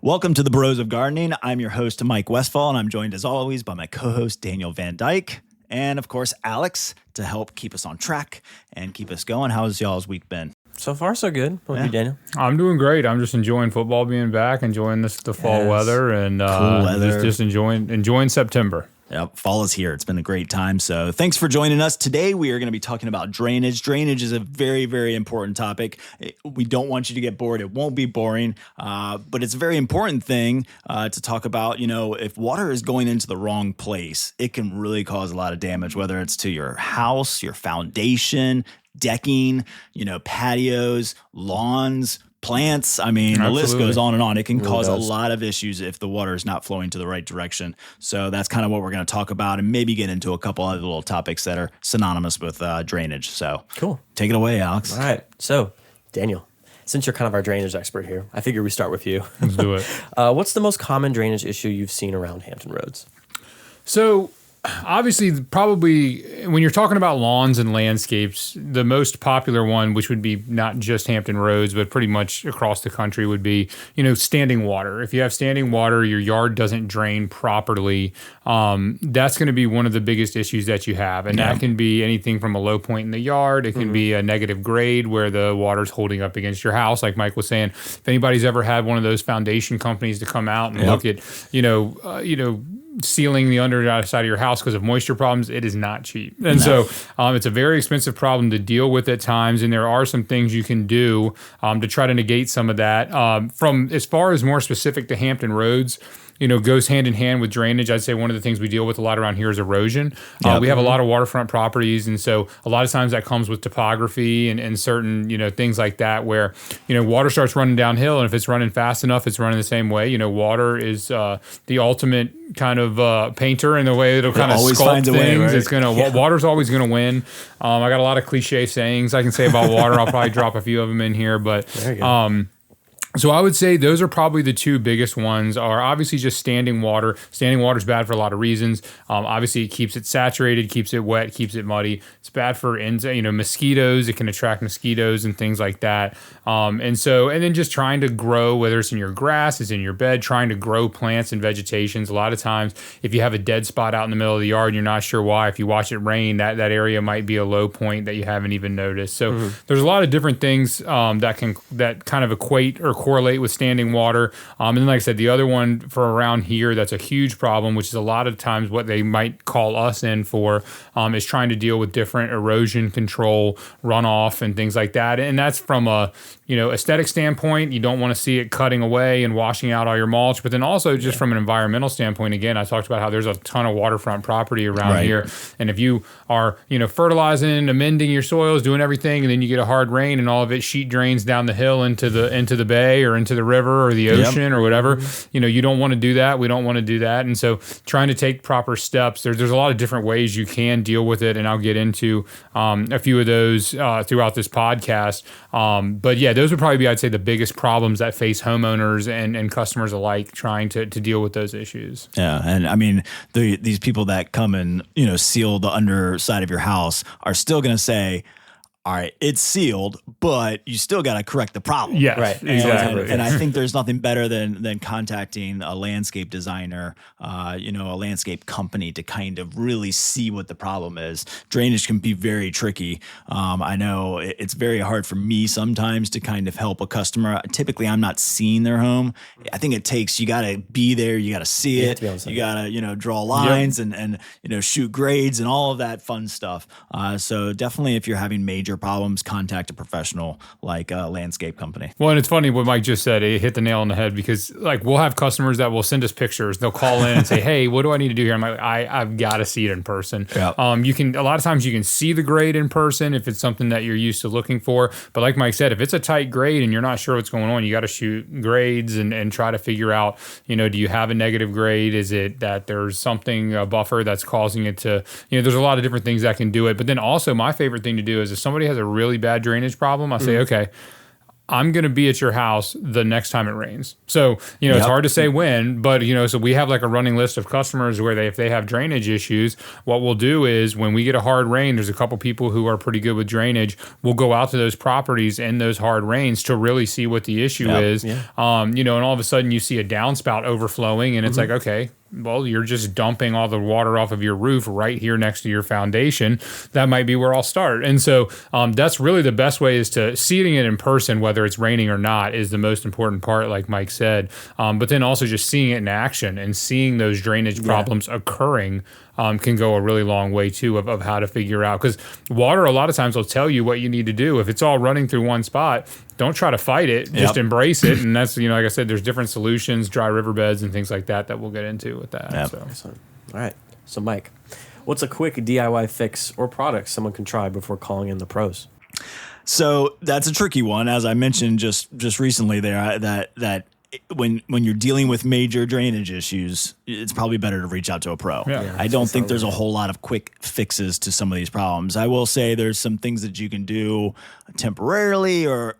Welcome to the Bros of Gardening. I'm your host, Mike Westphal, and I'm joined as always by my co-host, Daniel Van Dyke, and of course, Alex, to help keep us on track and keep us going. How's y'all's week been? So far, so good. What about you, Daniel? I'm doing great. I'm just enjoying football being back, enjoying the fall weather, and cool weather. Just enjoying September. Yep, fall is here. It's been a great time. So thanks for joining us. Today, we are going to be talking about drainage. Drainage is a very, very important topic. We don't want you to get bored. It won't be boring, but it's a very important thing to talk about. You know, if water is going into the wrong place, it can really cause a lot of damage, whether it's to your house, your foundation, decking, patios, lawns, plants. I mean, the list goes on and on. It can cause a lot of issues if the water is not flowing to the right direction. So that's kind of what we're going to talk about and maybe get into a couple other little topics that are synonymous with drainage. So cool. Take it away, Alex. All right. So, Daniel, since you're kind of our drainage expert here, I figure we start with you. Let's do it. What's the most common drainage issue you've seen around Hampton Roads? So, obviously, probably when you're talking about lawns and landscapes, the most popular one, which would be not just Hampton Roads, but pretty much across the country, would be, standing water. If you have standing water, your yard doesn't drain properly, that's going to be one of the biggest issues that you have. And that can be anything from a low point in the yard. It can be a negative grade where the water's holding up against your house. Like Mike was saying, if anybody's ever had one of those foundation companies to come out and look at, sealing the underside of your house because of moisture problems, it is not cheap. And so it's a very expensive problem to deal with at times. And there are some things you can do to try to negate some of that. From as far as more specific to Hampton Roads, goes hand in hand with drainage. I'd say one of the things we deal with a lot around here is erosion. We have a lot of waterfront properties, and so a lot of times that comes with topography and certain, things like that where, water starts running downhill, and if it's running fast enough, it's running the same way. Water is the ultimate kind of painter in the way it'll kind of sculpt things. Way, right? It's water's always gonna win. I got a lot of cliche sayings I can say about water. I'll probably drop a few of them in here, but so I would say those are probably the two biggest ones. Are obviously just standing water. Standing water is bad for a lot of reasons. Obviously, it keeps it saturated, keeps it wet, keeps it muddy. It's bad for mosquitoes. It can attract mosquitoes and things like that. And then just trying to grow, whether it's in your grass, it's in your bed, trying to grow plants and vegetations. A lot of times, if you have a dead spot out in the middle of the yard and you're not sure why, if you watch it rain, that area might be a low point that you haven't even noticed. So there's a lot of different things that kind of equate or correlate with standing water. And then, like I said, the other one for around here that's a huge problem, which is a lot of times what they might call us in for, is trying to deal with different erosion control, runoff, and things like that. And that's from a aesthetic standpoint. You don't want to see it cutting away and washing out all your mulch, but then also just from an environmental standpoint, again, I talked about how there's a ton of waterfront property around here. And if you are, fertilizing, amending your soils, doing everything, and then you get a hard rain and all of it sheet drains down the hill into the bay or into the river or the ocean or whatever, you don't want to do that. We don't want to do that. And so trying to take proper steps, there's a lot of different ways you can deal with it. And I'll get into a few of those throughout this podcast. But yeah, those would probably be, I'd say, the biggest problems that face homeowners and customers alike trying to deal with those issues. Yeah. And I mean, these people that come and, seal the underside of your house are still going to say, all right, it's sealed, but you still got to correct the problem. Yeah, right. Exactly. And I think there's nothing better than contacting a landscape designer, a landscape company to kind of really see what the problem is. Drainage can be very tricky. I know it's very hard for me sometimes to kind of help a customer. Typically, I'm not seeing their home. I think it takes, you got to be there, you got to see it, you got to, draw lines and shoot grades and all of that fun stuff. So definitely if you're having major problems, contact a professional like a landscape company. Well, and it's funny what Mike just said. It hit the nail on the head because we'll have customers that will send us pictures. They'll call in and say, "Hey, what do I need to do here?" I'm like, I've got to see it in person. Yep. A lot of times you can see the grade in person if it's something that you're used to looking for. But like Mike said, if it's a tight grade and you're not sure what's going on, you got to shoot grades and try to figure out, do you have a negative grade? Is it that there's something, a buffer that's causing it to, there's a lot of different things that can do it. But then also my favorite thing to do is if somebody has a really bad drainage problem, I say, okay, I'm going to be at your house the next time it rains. So, it's hard to say when, but, so we have like a running list of customers where if they have drainage issues, what we'll do is when we get a hard rain, there's a couple people who are pretty good with drainage. We'll go out to those properties in those hard rains to really see what the issue is. Yeah. And all of a sudden you see a downspout overflowing and it's like, okay, well, you're just dumping all the water off of your roof right here next to your foundation. That might be where I'll start. And so that's really the best way, is to seeing it in person, whether it's raining or not, is the most important part, like Mike said. But then also just seeing it in action and seeing those drainage problems occurring can go a really long way too of how to figure out. Because water a lot of times will tell you what you need to do. If it's all running through one spot, don't try to fight it, just embrace it. And that's, like I said, there's different solutions, dry riverbeds and things like that we'll get into with that. Yep. So. All right. So Mike, what's a quick DIY fix or product someone can try before calling in the pros? So that's a tricky one. As I mentioned just recently there, that when you're dealing with major drainage issues, it's probably better to reach out to a pro. Yeah. I don't think there's a whole lot of quick fixes to some of these problems. I will say there's some things that you can do temporarily or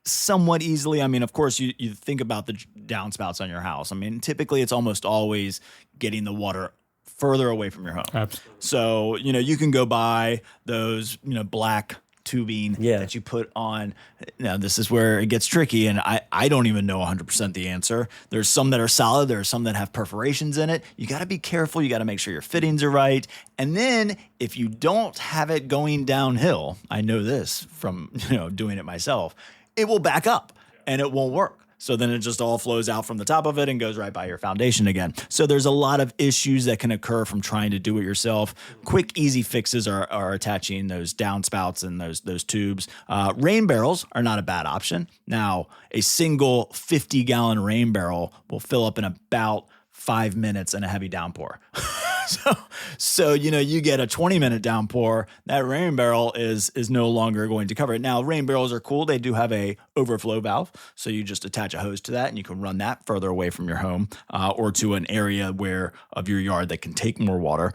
somewhat easily. I mean, of course, you think about the downspouts on your house. I mean, typically it's almost always getting the water further away from your home. Absolutely. So, you can go buy those, black tubing that you put on. Now, this is where it gets tricky, and I don't even know 100% the answer. There's some that are solid. There are some that have perforations in it. You got to be careful. You got to make sure your fittings are right. And then if you don't have it going downhill, I know this from, doing it myself, it will back up and it won't work. So then it just all flows out from the top of it and goes right by your foundation again. So there's a lot of issues that can occur from trying to do it yourself. Quick, easy fixes are attaching those downspouts and those tubes. Rain barrels are not a bad option. Now, a single 50-gallon rain barrel will fill up in about 5 minutes in a heavy downpour. So you get a 20-minute downpour, that rain barrel is no longer going to cover it. Now, rain barrels are cool. They do have a overflow valve, so you just attach a hose to that, and you can run that further away from your home or to an area of your yard that can take more water.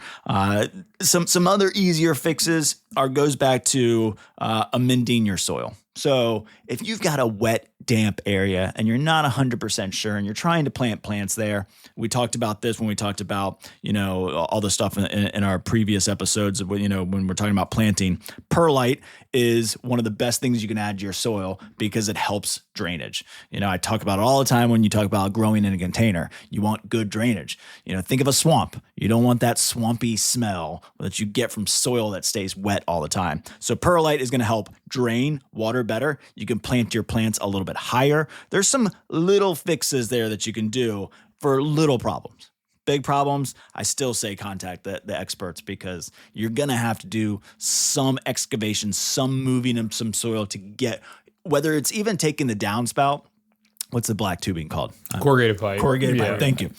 Some other easier fixes goes back to amending your soil. So if you've got a wet, damp area and you're not 100% sure and you're trying to plant plants there, we talked about this when we talked about, all the stuff in our previous episodes of, when we're talking about planting. Perlite is one of the best things you can add to your soil because it helps drainage. I talk about it all the time when you talk about growing in a container. You want good drainage. Think of a swamp. You don't want that swampy smell that you get from soil that stays wet all the time. So perlite is going to help drain water better. You can plant your plants a little bit higher. There's some little fixes there that you can do for little problems. Big problems, I still say contact the experts, because you're going to have to do some excavation, some moving of some soil to get, whether it's even taking the downspout. What's the black tubing called? Corrugated pipe. Corrugated pipe, thank you.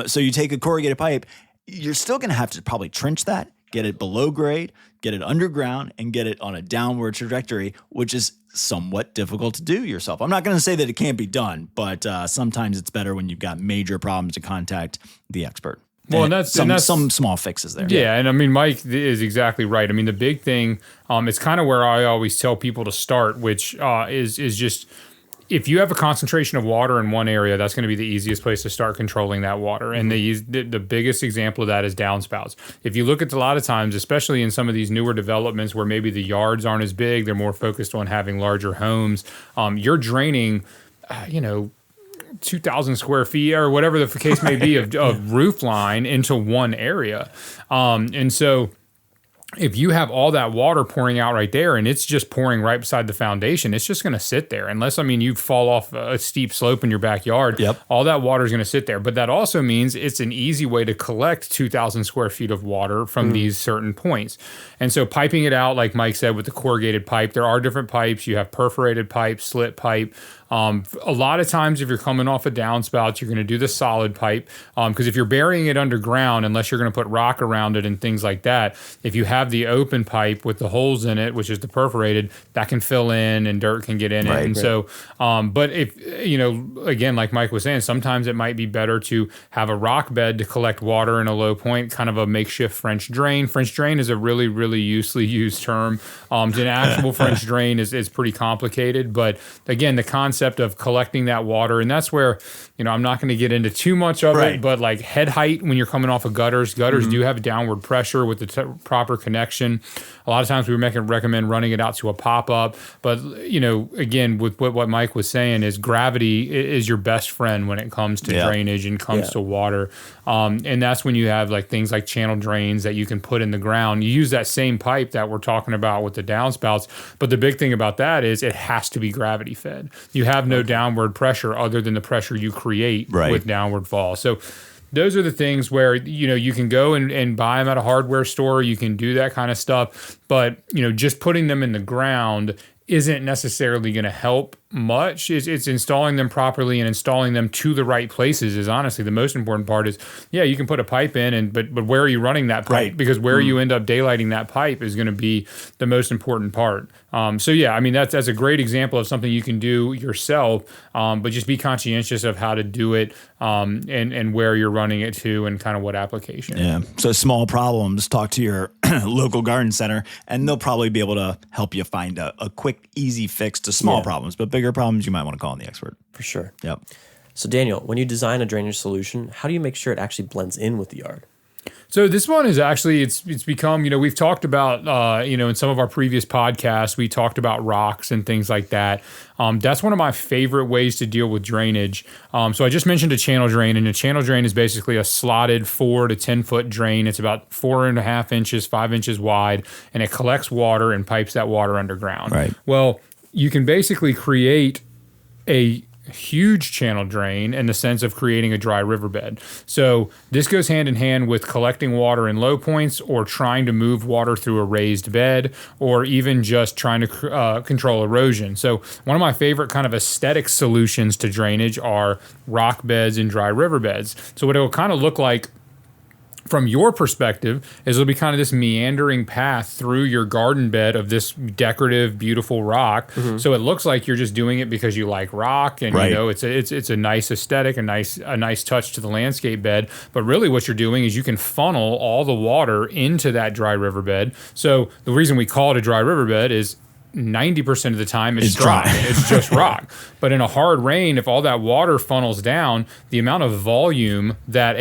So you take a corrugated pipe, you're still going to have to probably trench that, get it below grade, get it underground, and get it on a downward trajectory, which is somewhat difficult to do yourself. I'm not going to say that it can't be done, but sometimes it's better when you've got major problems to contact the expert. Well, and that's some small fixes there. Yeah, and I mean, Mike is exactly right. I mean, the big thing, it's kind of where I always tell people to start, which is just, if you have a concentration of water in one area, that's going to be the easiest place to start controlling that water. And the biggest example of that is downspouts. If you look at a lot of times, especially in some of these newer developments where maybe the yards aren't as big, they're more focused on having larger homes, you're draining, 2,000 square feet or whatever the case may be of roof line into one area. And so if you have all that water pouring out right there and it's just pouring right beside the foundation, it's just going to sit there. Unless, you fall off a steep slope in your backyard, all that water is going to sit there. But that also means it's an easy way to collect 2,000 square feet of water from these certain points. And so piping it out, like Mike said, with the corrugated pipe, there are different pipes. You have perforated pipe, slit pipe. A lot of times, if you're coming off a downspout, you're going to do the solid pipe because if you're burying it underground, unless you're going to put rock around it and things like that, if you have the open pipe with the holes in it, which is the perforated, that can fill in and dirt can get in it. And so, but if, again, like Mike was saying, sometimes it might be better to have a rock bed to collect water in a low point, kind of a makeshift French drain. French drain is a really, really loosely used term. An actual French drain is pretty complicated, but again, the concept of collecting that water, and that's where, I'm not going to get into too much of it, but like head height when you're coming off of gutters do have downward pressure with the proper connection. A lot of times we recommend running it out to a pop-up, but again, with what Mike was saying is gravity is your best friend when it comes to drainage and comes to water. And that's when you have like things like channel drains that you can put in the ground. You use that same pipe that we're talking about with the downspouts, but the big thing about that is it has to be gravity fed. You have no downward pressure other than the pressure you create with downward fall. So those are the things where, you can go and buy them at a hardware store. You can do that kind of stuff. But, just putting them in the ground isn't necessarily going to help much. It's installing them properly and installing them to the right places is honestly the most important part. Is you can put a pipe in but where are you running that pipe? Because where you end up daylighting that pipe is going to be the most important part. That's a great example of something you can do yourself, but just be conscientious of how to do it and where you're running it to and kind of what application. Yeah. So small problems, talk to your local garden center and they'll probably be able to help you find a quick, easy fix to small problems, but bigger problems you might want to call on the expert. For sure. Yep. So Daniel, when you design a drainage solution, how do you make sure it actually blends in with the yard? So this one is actually, it's become, we've talked about, in some of our previous podcasts, we talked about rocks and things like that. That's one of my favorite ways to deal with drainage. So I just mentioned a channel drain, and a channel drain is basically a slotted 4 to 10 foot drain. It's about 4.5 inches, 5 inches wide, and it collects water and pipes that water underground. Right. Well, you can basically create a huge channel drain in the sense of creating a dry riverbed. So this goes hand in hand with collecting water in low points or trying to move water through a raised bed or even just trying to control erosion. So one of my favorite kind of aesthetic solutions to drainage are rock beds and dry riverbeds. So what it will kind of look like from your perspective is it'll be kind of this meandering path through your garden bed of this decorative, beautiful rock. Mm-hmm. So it looks like you're just doing it because you like rock and it's a nice aesthetic, a nice touch to the landscape bed. But really what you're doing is you can funnel all the water into that dry riverbed. So the reason we call it a dry riverbed is 90% of the time it's dry. It's just rock. But in a hard rain, if all that water funnels down, the amount of volume that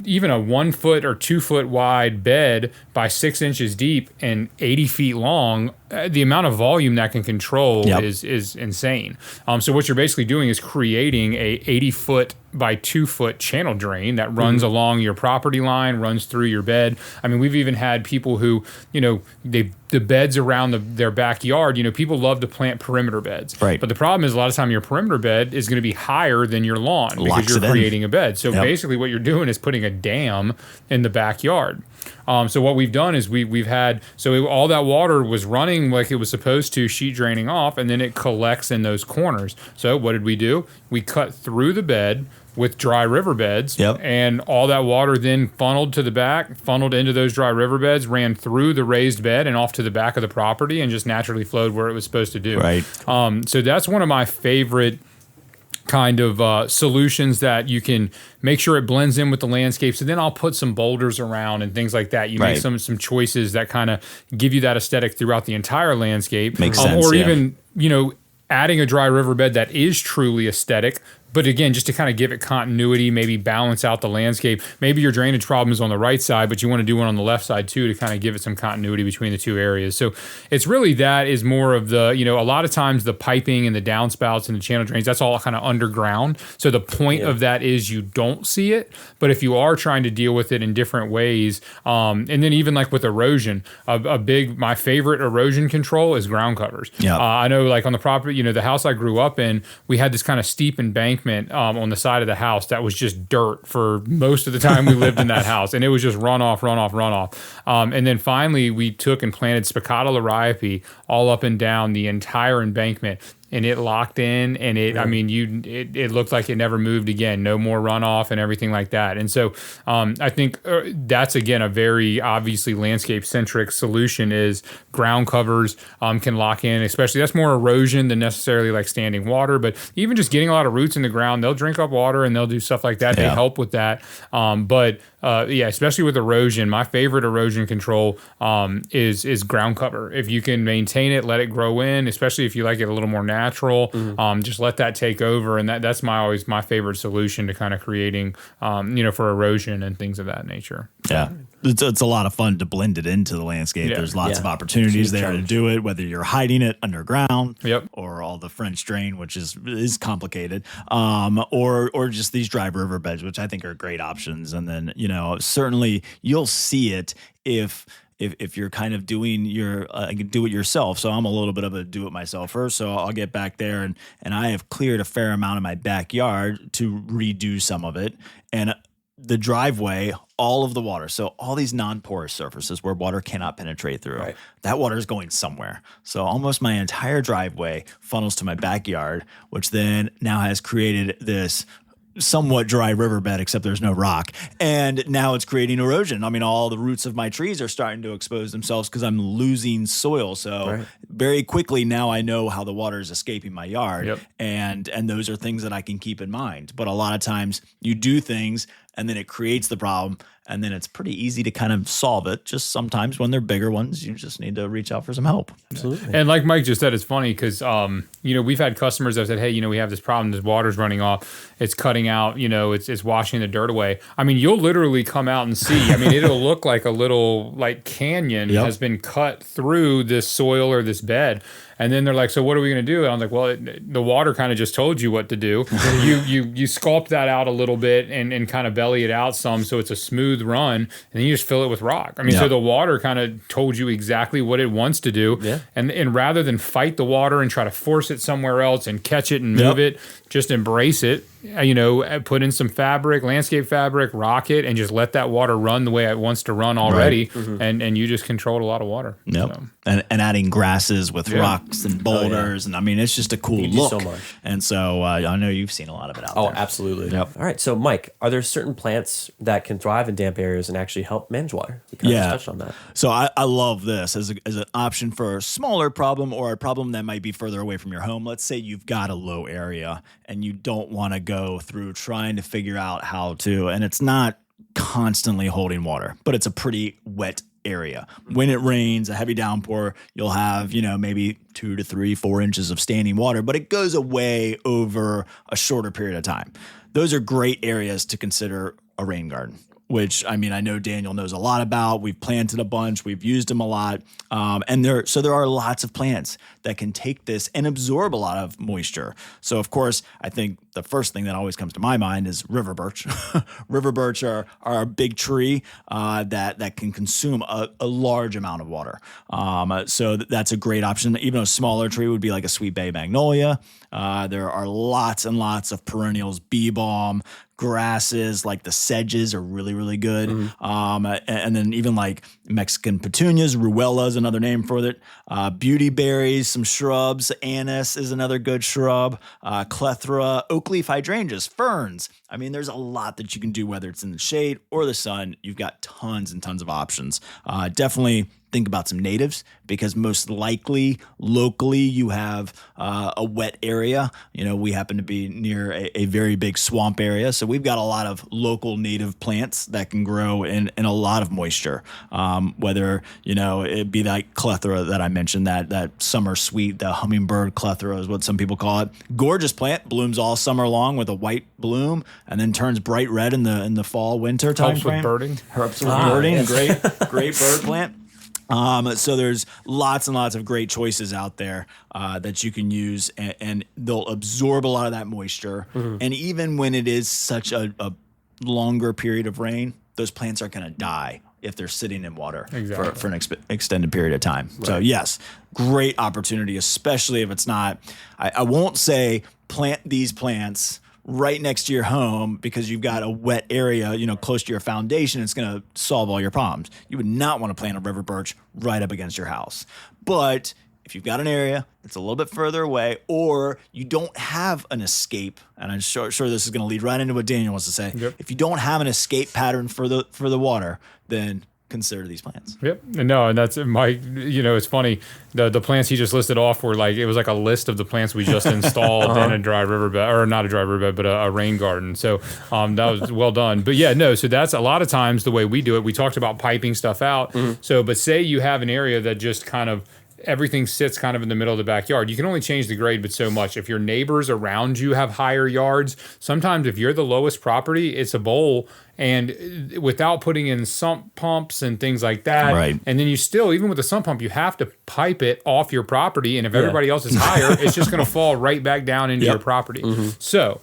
even a 1 foot or 2 foot wide bed by 6 inches deep and 80 feet long, the amount of volume that can control is insane. So what you're basically doing is creating a 80 foot by 2 foot channel drain that runs along your property line, runs through your bed. I mean, we've even had people who, the beds around their backyard, people love to plant perimeter beds. Right. But the problem is a lot of time your perimeter bed is going to be higher than your lawn because you're creating a bed. So basically what you're doing is putting a dam in the backyard. So what we've done is we've had, all that water was running like it was supposed to, sheet draining off, and then it collects in those corners. So what did we do? We cut through the bed with dry riverbeds, and all that water then funneled to the back, funneled into those dry riverbeds, ran through the raised bed and off to the back of the property, and just naturally flowed where it was supposed to do. Right. So that's one of my favorite kind of solutions that you can make sure it blends in with the landscape. So then I'll put some boulders around and things like that. You make some choices that kind of give you that aesthetic throughout the entire landscape. Makes sense. Or even, adding a dry riverbed that is truly aesthetic. But again, just to kind of give it continuity, maybe balance out the landscape. Maybe your drainage problem is on the right side, but you want to do one on the left side too to kind of give it some continuity between the two areas. So it's really that is more of the, a lot of times the piping and the downspouts and the channel drains, that's all kind of underground. So the point of that is you don't see it. But if you are trying to deal with it in different ways, and then even like with erosion, my favorite erosion control is ground covers. Yeah. I know like on the property, the house I grew up in, we had this kind of steep embankment on the side of the house that was just dirt for most of the time we lived in that house, and it was just runoff. And then finally we took and planted spicata liriope all up and down the entire embankment. and it locked in, and I mean, it looked like it never moved again. No more runoff and everything like that. And so I think that's, again, a very obviously landscape-centric solution is ground covers can lock in, especially that's more erosion than necessarily like standing water, but even just getting a lot of roots in the ground, they'll drink up water and they'll do stuff like that. They help with that. But especially with erosion, my favorite erosion control is ground cover. If you can maintain it, let it grow in, especially if you like it a little more natural, just let that take over. And that's always my favorite solution to kind of creating, for erosion and things of that nature. Yeah. It's a lot of fun to blend it into the landscape. Yeah. There's lots of opportunities there to do it, whether you're hiding it underground or all the French drain, which is complicated, or just these dry river beds, which I think are great options. And then, certainly you'll see it if you're kind of doing your do it yourself. So I'm a little bit of a do it myselfer. So I'll get back there and I have cleared a fair amount of my backyard to redo some of it. And the driveway, all of the water, so all these non-porous surfaces where water cannot penetrate through, that water is going somewhere. So almost my entire driveway funnels to my backyard, which then now has created this somewhat dry riverbed, except there's no rock. And now it's creating erosion. I mean, all the roots of my trees are starting to expose themselves because I'm losing soil. So very quickly now I know how the water is escaping my yard. And those are things that I can keep in mind. But a lot of times you do things and then it creates the problem. And then it's pretty easy to kind of solve it. Just sometimes when they're bigger ones, you just need to reach out for some help. Absolutely. And like Mike just said, it's funny because, we've had customers that said, hey, we have this problem. This water's running off. It's cutting out, it's washing the dirt away. I mean, you'll literally come out and see. I mean, it'll look like a little canyon has been cut through this soil or this bed. And then they're like, so what are we going to do? And I'm like, well, the water kind of just told you what to do. you sculpt that out a little bit and kind of belly it out some so it's a smooth run, and then you just fill it with rock. I mean, so the water kind of told you exactly what it wants to do. Yeah. And rather than fight the water and try to force it somewhere else and catch it and move it, just embrace it. Put in some fabric, landscape fabric, rock it, and just let that water run the way it wants to run already. And you just controlled a lot of water. Yep. So. And adding grasses with rocks and boulders. And I mean, it's just a cool look. So much. And so I know you've seen a lot of it out there. Oh, absolutely. Yep. All right. So, Mike, are there certain plants that can thrive in damp areas and actually help manage water? We kind of just touched on that. So I love this as an option for a smaller problem or a problem that might be further away from your home. Let's say you've got a low area and you don't want to go through trying to figure out how to, and it's not constantly holding water, but it's a pretty wet area. When it rains, a heavy downpour, you'll have, maybe 2 to 3, 4 inches of standing water, but it goes away over a shorter period of time. Those are great areas to consider a rain garden, which, I mean, I know Daniel knows a lot about. We've planted a bunch. We've used them a lot. And there are lots of plants that can take this and absorb a lot of moisture. So, of course, I think the first thing that always comes to my mind is river birch. River birch are a big tree that can consume a large amount of water. So that's a great option. Even a smaller tree would be like a sweet bay magnolia. There are lots and lots of perennials, bee balm, grasses like the sedges are really, really good. And then even like Mexican petunias, ruella is another name for it. Beauty berries, some shrubs. Anise is another good shrub. Clethra, oak leaf hydrangeas, ferns. I mean, there's a lot that you can do, whether it's in the shade or the sun. You've got tons and tons of options. Definitely think about some natives because most likely locally you have a wet area. We happen to be near a very big swamp area. So we've got a lot of local native plants that can grow in a lot of moisture. Whether, it be like Clethra that I mentioned, that summer sweet, the hummingbird Clethra is what some people call it. Gorgeous plant, blooms all summer long with a white bloom and then turns bright red in the fall, winter time frame. Helps with birding. Yes. Great bird plant. So there's lots and lots of great choices out there that you can use, and they'll absorb a lot of that moisture. And even when it is such a longer period of rain, those plants are going to die if they're sitting in water for an extended period of time. Right. So yes, great opportunity, especially if it's not, I won't say plant these plants right next to your home because you've got a wet area, close to your foundation. It's going to solve all your problems. You would not want to plant a river birch right up against your house. But if you've got an area that's a little bit further away, or you don't have an escape, and I'm sure this is going to lead right into what Daniel wants to say. Yep. If you don't have an escape pattern for the water, then consider these plants. Yep. No, and that's Mike. It's funny. The plants he just listed off were like, it was like a list of the plants we just installed in a dry riverbed, or not a dry riverbed, but a rain garden. So that was well done. But yeah, no. So that's a lot of times the way we do it. We talked about piping stuff out. Mm-hmm. So, but say you have an area that just kind of everything sits kind of in the middle of the backyard. You can only change the grade but so much. If your neighbors around you have higher yards, sometimes if you're the lowest property, it's a bowl. And without putting in sump pumps and things like that, right. And then you still, even with the sump pump, you have to pipe it off your property. And if everybody else is higher, it's just going to fall right back down into your property. Mm-hmm. So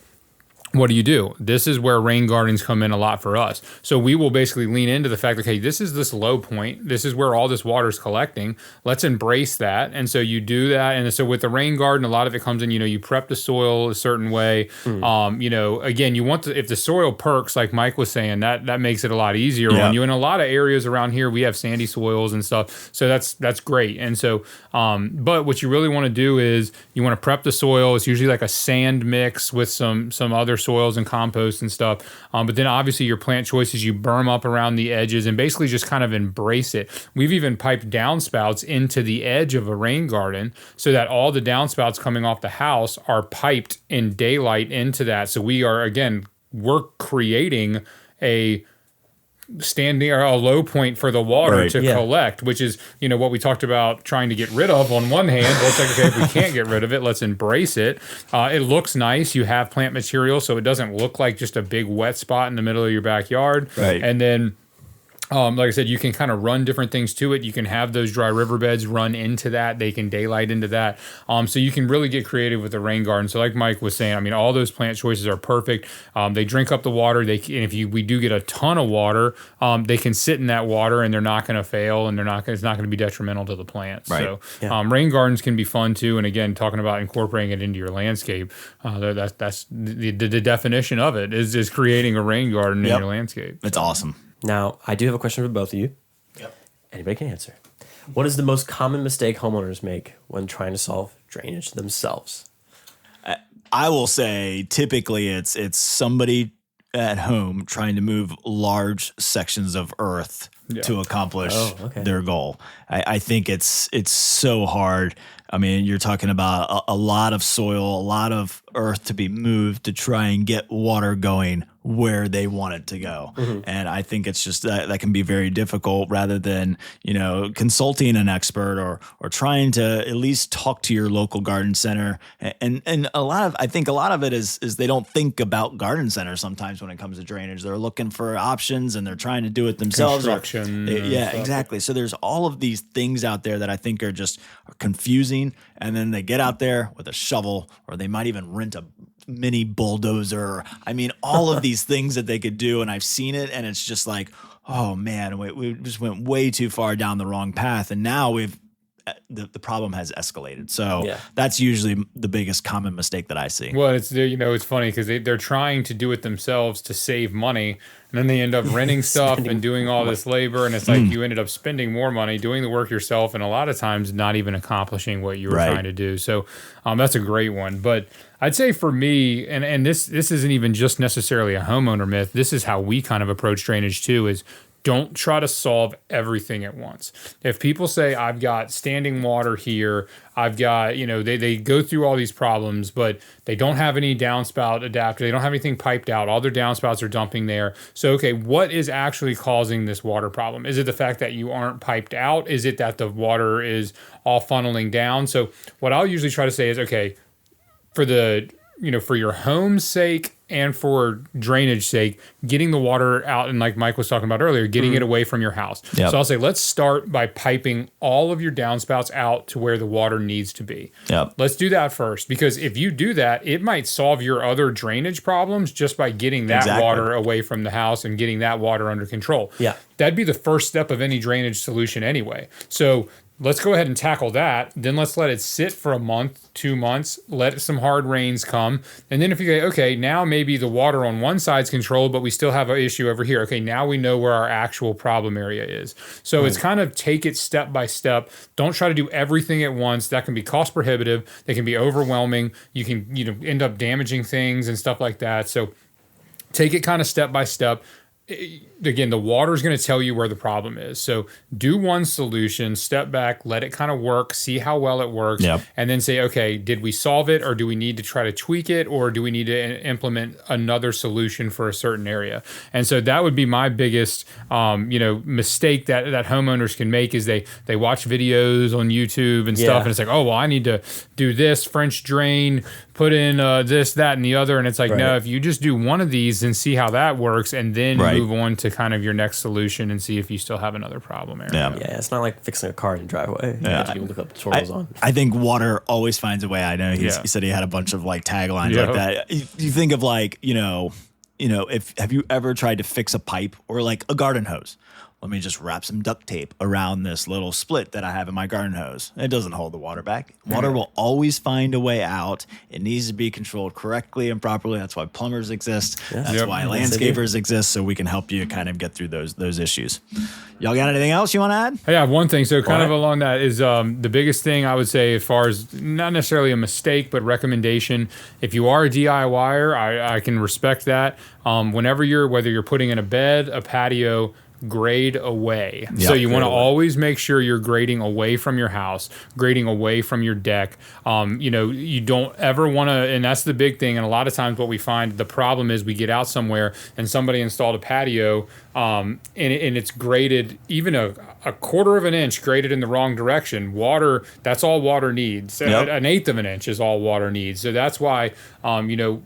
what do? This is where rain gardens come in a lot for us. So we will basically lean into the fact that, okay, this is this low point. This is where all this water is collecting. Let's embrace that. And so you do that. And so with the rain garden, a lot of it comes in, you prep the soil a certain way. Again, you want to, if the soil perks, like Mike was saying, that makes it a lot easier on you. In a lot of areas around here, we have sandy soils and stuff. So that's great. And so, but what you really want to do is you want to prep the soil. It's usually like a sand mix with some other soils and compost and stuff. But then obviously your plant choices, you berm up around the edges and basically just kind of embrace it. We've even piped downspouts into the edge of a rain garden so that all the downspouts coming off the house are piped in daylight into that. So we're creating a standing or a low point for the water to collect, which is, what we talked about trying to get rid of on one hand. Let's like, okay, if we can't get rid of it, let's embrace it. It looks nice. You have plant material, so it doesn't look like just a big wet spot in the middle of your backyard. Right. And then like I said, you can kind of run different things to it. You can have those dry riverbeds run into that. They can daylight into that. So you can really get creative with the rain garden. So like Mike was saying, all those plant choices are perfect. They drink up the water. We do get a ton of water, they can sit in that water and they're not going to fail, and it's not going to be detrimental to the plants. Right. So rain gardens can be fun too. And again, talking about incorporating it into your landscape, that's the definition of it is creating a rain garden in your landscape. It's awesome. Now, I do have a question for both of you. Yep. Anybody can answer. What is the most common mistake homeowners make when trying to solve drainage themselves? I will say typically it's somebody at home trying to move large sections of earth to accomplish their goal. I think it's so hard. You're talking about a lot of soil, a lot of earth to be moved to try and get water going where they want it to go. Mm-hmm. And I think it's just that can be very difficult, rather than, consulting an expert or trying to at least talk to your local garden center. And I think a lot of it is they don't think about garden centers sometimes when it comes to drainage. They're looking for options and they're trying to do it themselves. Construction. Exactly. So there's all of these things out there that I think are confusing. And then they get out there with a shovel, or they might even rent a mini bulldozer. All of these things that they could do. And I've seen it, and it's just like, oh man, we just went way too far down the wrong path. And now the problem has escalated. So that's usually the biggest common mistake that I see. Well, it's funny because they're trying to do it themselves to save money. And then they end up renting stuff and doing all this labor. And it's like you ended up spending more money doing the work yourself, and a lot of times not even accomplishing what you were trying to do. So that's a great one. But I'd say for me, and this isn't even just necessarily a homeowner myth, this is how we kind of approach drainage too, is don't try to solve everything at once. If people say, I've got standing water here, I've got, they go through all these problems, but they don't have any downspout adapter. They don't have anything piped out. All their downspouts are dumping there. So, okay, what is actually causing this water problem? Is it the fact that you aren't piped out? Is it that the water is all funneling down? So what I'll usually try to say is, okay, for your home's sake and for drainage sake, getting the water out, and like Mike was talking about earlier, getting it away from your house. Yep. So I'll say, let's start by piping all of your downspouts out to where the water needs to be. Yep. Let's do that first, because if you do that, it might solve your other drainage problems just by getting that water away from the house and getting that water under control. Yeah. That'd be the first step of any drainage solution anyway. So let's go ahead and tackle that. Then let's let it sit for a month, 2 months, let some hard rains come. And then if you go, okay, now maybe the water on one side's controlled, but we still have an issue over here. Okay, now we know where our actual problem area is. So it's kind of take it step by step. Don't try to do everything at once. That can be cost prohibitive. They can be overwhelming. You can, end up damaging things and stuff like that. So take it kind of step by step. Again, the water is going to tell you where the problem is. So do one solution, step back, let it kind of work, see how well it works, and then say, okay, did we solve it, or do we need to try to tweak it, or do we need to implement another solution for a certain area? And so that would be my biggest, mistake that homeowners can make is they watch videos on YouTube and stuff, and it's like, oh, well, I need to do this French drain, put in this, that, and the other. And it's like, no, if you just do one of these and see how that works, and then move on to kind of your next solution and see if you still have another problem area. Yeah, it's not like fixing a car in the driveway. You can look up tutorials on. I think water always finds a way. I know he said he had a bunch of like taglines like that. You think of like, if have you ever tried to fix a pipe or like a garden hose? Let me just wrap some duct tape around this little split that I have in my garden hose. It doesn't hold the water back. Water will always find a way out. It needs to be controlled correctly and properly. That's why plumbers exist. That's why landscapers exist, so we can help you kind of get through those issues. Y'all got anything else you want to add? I have one thing. So kind of along that is the biggest thing I would say as far as not necessarily a mistake, but recommendation. If you are a DIYer, I can respect that. Whether you're putting in a bed, a patio, grade away. So you want to always make sure you're grading away from your house, grading away from your deck. You don't ever want to, and that's the big thing. And a lot of times what we find, the problem is we get out somewhere and somebody installed a patio and it's graded even a quarter of an inch graded in the wrong direction. Water, that's all water needs. An eighth of an inch is all water needs. So that's why,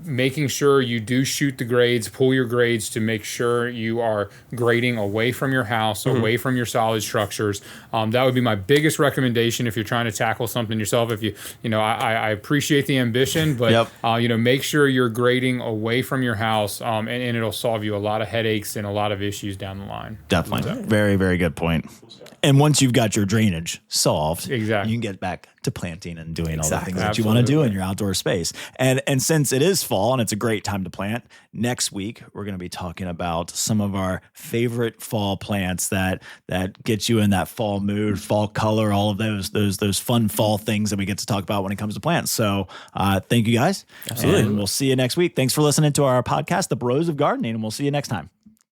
making sure you do shoot the grades, pull your grades to make sure you are grading away from your house, away from your solid structures. That would be my biggest recommendation if you're trying to tackle something yourself. If I appreciate the ambition, but make sure you're grading away from your house, and it'll solve you a lot of headaches and a lot of issues down the line. Definitely. Very, very good point. And once you've got your drainage solved, you can get back to planting and doing all the things that you want to do in your outdoor space. And since it is fall and it's a great time to plant, next week we're going to be talking about some of our favorite fall plants that get you in that fall mood, fall color, all of those fun fall things that we get to talk about when it comes to plants. So thank you guys. Absolutely. And we'll see you next week. Thanks for listening to our podcast, The Bros of Gardening, and we'll see you next time.